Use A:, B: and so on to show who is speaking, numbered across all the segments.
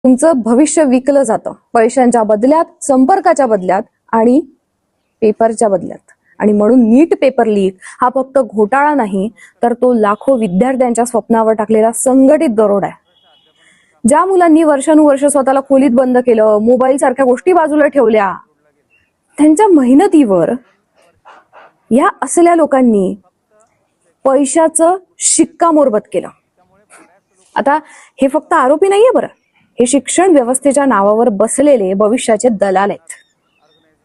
A: तुमचं भविष्य विकलं जातं पैशांच्या बदल्यात, संपर्काच्या बदल्यात आणि पेपरच्या बदल्यात. आणि म्हणून नीट पेपर लीक हा फक्त घोटाळा नाही, तर तो लाखो विद्यार्थ्यांच्या स्वप्नावर टाकलेला संघटित दरोडा आहे. ज्या मुलांनी वर्षानुवर्ष स्वतःला खोलीत बंद केलं, मोबाईल सारख्या गोष्टी बाजूला ठेवल्या, त्यांच्या मेहनतीवर या असल्या लोकांनी पैशाचं शिक्कामोर्तब केलं. आता हे फक्त आरोपी नाहीये बरं, हे शिक्षण व्यवस्थेच्या नावावर बसलेले भविष्याचे दलाल आहेत.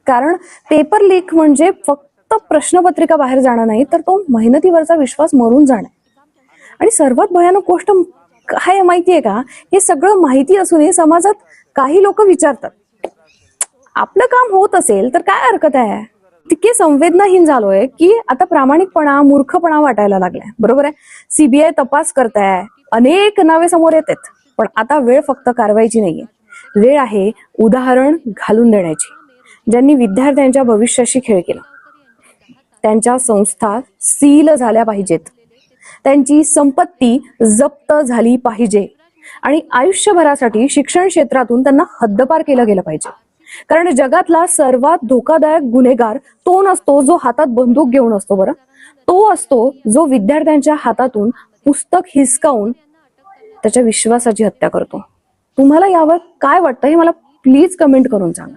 A: कारण पेपर लीक म्हणजे फक्त प्रश्नपत्रिका बाहेर जाणं नाही, तर तो मेहनतीवरचा विश्वास मरून जाणं. आणि सर्वात भयानक गोष्ट काय माहितीये का, हे सगळं माहिती असूनही समाजात काही लोक विचारतात, आपलं काम होत असेल तर काय हरकत आहे. इतके संवेदनाहीन झालोय की आता प्रामाणिकपणा मूर्खपणा वाटायला लागलाय. बरोबर आहे, सीबीआय तपास करताय, अनेक नावे समोर येतात, पण आता वेळ फक्त कारवाईची नाहीये, वेळ आहे उदाहरण घालून देण्याची. ज्यांनी विद्यार्थ्यांच्या भविष्याशी खेळ केला त्यांच्या संस्था सील झाल्या पाहिजेत, त्यांची संपत्ती जप्त झाली पाहिजे आणि आयुष्यभरासाठी शिक्षण क्षेत्रातून त्यांना हद्दपार केलं गेलं पाहिजे. कारण जगातला सर्वात धोकादायक गुन्हेगार तो नसतो जो हातात बंदूक घेऊन असतो, बरं, तो असतो जो विद्यार्थ्यांच्या हातातून पुस्तक हिसकावून त्याच्या विश्वासाची हत्या करतो. तुम्हाला यावर काय वाटतं हे मला प्लीज कमेंट करून सांगा.